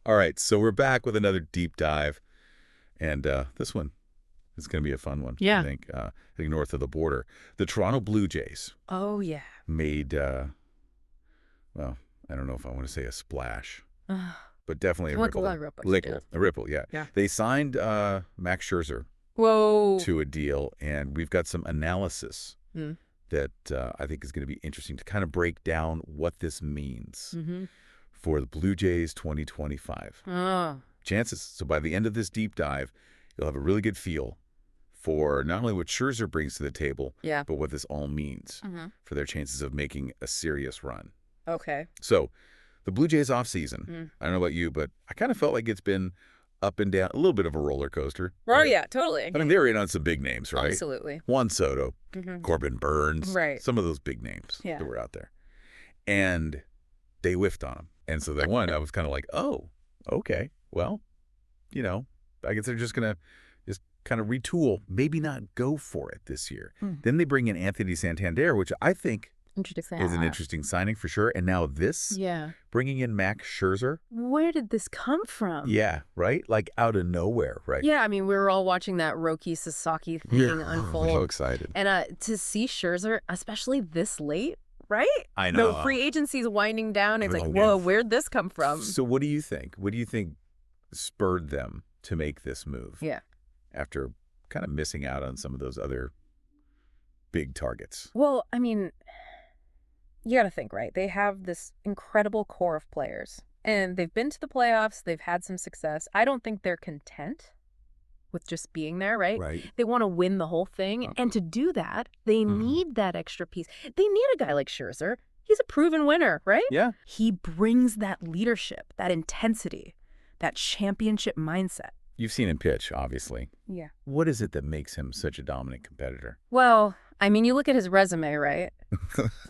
All right, so we're back with another deep dive, and this one is going to be a fun one. Yeah. I think north of the border, the Toronto Blue Jays Oh, yeah. made, well, I don't know if I want to say a splash, Ugh. but definitely a Like a ripple. ripple. A ripple, yeah. Yeah. They signed Max Scherzer Whoa. to a deal, and we've got some analysis Mm. that I think is going to be interesting to kind of break down what this means Mm-hmm. for the Blue Jays 2025. Oh. Chances, so by the end of this deep dive, you'll have a really good feel for not only what Scherzer brings to the table, Yeah. but what this all means Mm-hmm. for their chances of making a serious run. Okay. So the Blue Jays offseason, I don't know about you, but I kind of felt like it's been up and down, a little bit of a roller coaster. Oh, yeah, totally. I mean, they were in on some big names, right? Absolutely. Juan Soto, Mm-hmm. Corbin Burns, Right. some of those big names Yeah. that were out there. And they whiffed on them. And so that one, I was kind of like, oh, okay, well, you know, I guess they're just going to just kind of retool, maybe not go for it this year. Then they bring in Anthony Santander, which I think Interesting. is an interesting signing for sure. And now this, Yeah. bringing in Max Scherzer. Where did this come from? Yeah, right? Like out of nowhere, right? Yeah, I mean, we were all watching that Roki Sasaki thing unfold. So excited. And to see Scherzer, especially this late, right? I know. No, free agency's winding down. It's like, Oh, whoa, yeah. where'd this come from? So what do you think? What do you think spurred them to make this move? Yeah. After kind of missing out on some of those other big targets. Well, I mean, you got to think, right? They have this incredible core of players, and they've been to the playoffs. They've had some success. I don't think they're content with just being there, right? Right. They want to win the whole thing. And to do that, they need that extra piece. They need a guy like Scherzer. He's a proven winner, right? Yeah. He brings that leadership, that intensity, that championship mindset. You've seen him pitch, obviously. Yeah. What is it that makes him such a dominant competitor? Well, I mean, you look at his resume, right?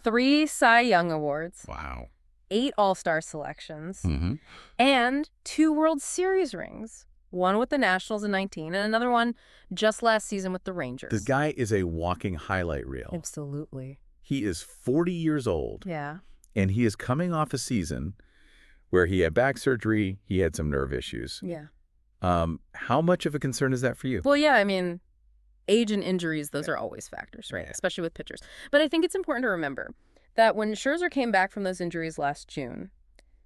3 Cy Young Awards, Wow. 8 All-Star selections, Mm-hmm. and 2 World Series rings. One with the Nationals in 19 and another one just last season with the Rangers. The guy is a walking highlight reel. Absolutely. He is 40 years old, Yeah. and he is coming off a season where he had back surgery, he had some nerve issues. Yeah. How much of a concern is that for you? Well, yeah, I mean, age and injuries, those are always factors, right? Yeah. Especially with pitchers. But I think it's important to remember that when Scherzer came back from those injuries last June,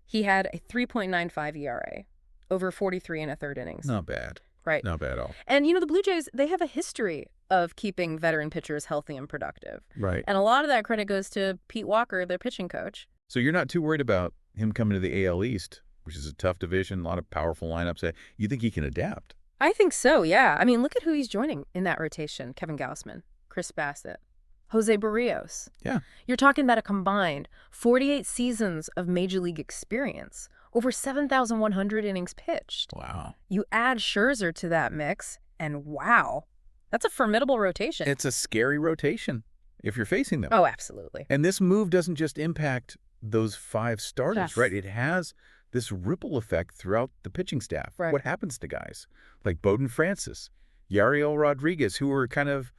he had a 3.95 ERA, over 43 and a third innings. Not bad. Right. Not bad at all. And, you know, the Blue Jays, they have a history of keeping veteran pitchers healthy and productive. Right. And a lot of that credit goes to Pete Walker, their pitching coach. So you're not too worried about him coming to the AL East, which is a tough division, a lot of powerful lineups. You think he can adapt? I think so, yeah. I mean, look at who he's joining in that rotation. Kevin Gausman, Chris Bassett, Jose Barrios. Yeah. You're talking about a combined 48 seasons of Major League experience, over 7,100 innings pitched. Wow. You add Scherzer to that mix, and wow, that's a formidable rotation. It's a scary rotation if you're facing them. Oh, absolutely. And this move doesn't just impact those 5 starters, Yes. right? It has this ripple effect throughout the pitching staff. Right. What happens to guys like Bowden Francis, Yariel Rodriguez, who are kind of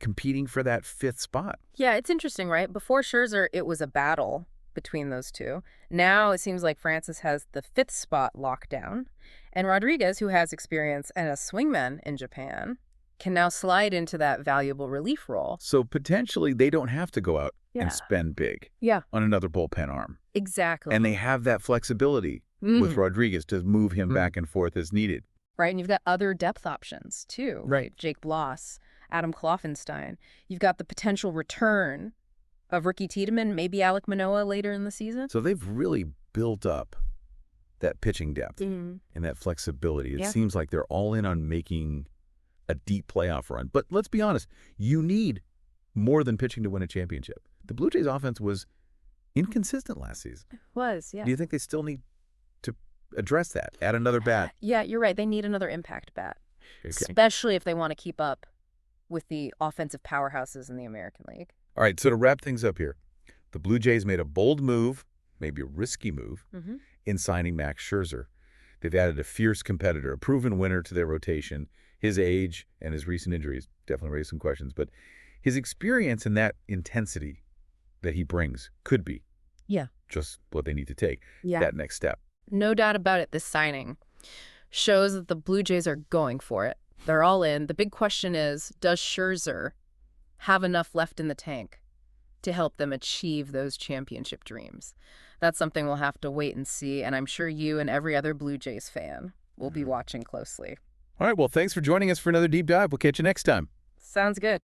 competing for that 5th spot? Yeah, it's interesting, right? Before Scherzer, it was a battle between those two. Now it seems like Francis has the 5th spot locked down, and Rodriguez, who has experience and a swingman in Japan, can now slide into that valuable relief role. So potentially they don't have to go out Yeah. and spend big Yeah, on another bullpen arm. exactly. And they have that flexibility with Rodriguez to move him back and forth as needed. Right, and you've got other depth options, too. Right. Jake Bloss, Adam Kloffenstein. You've got the potential return of Ricky Tiedemann, maybe Alek Manoah later in the season. So they've really built up that pitching depth Mm-hmm. and that flexibility. It Yeah. seems like they're all in on making a deep playoff run. But let's be honest, you need more than pitching to win a championship. The Blue Jays offense was inconsistent last season. Was, yeah. Do you think they still need to address that? Add another bat? Yeah, you're right. They need another impact bat, Okay. especially if they want to keep up with the offensive powerhouses in the American League. All right, so to wrap things up here, the Blue Jays made a bold move, maybe a risky move, in signing Max Scherzer. They've added a fierce competitor, a proven winner to their rotation. His age and his recent injuries definitely raise some questions, but his experience and that intensity that he brings could be Yeah. just what they need to take, Yeah. that next step. No doubt about it, this signing shows that the Blue Jays are going for it. They're all in. The big question is, does Scherzer have enough left in the tank to help them achieve those championship dreams? That's something we'll have to wait and see, and I'm sure you and every other Blue Jays fan will be watching closely. All right, well, thanks for joining us for another deep dive. We'll catch you next time. Sounds good.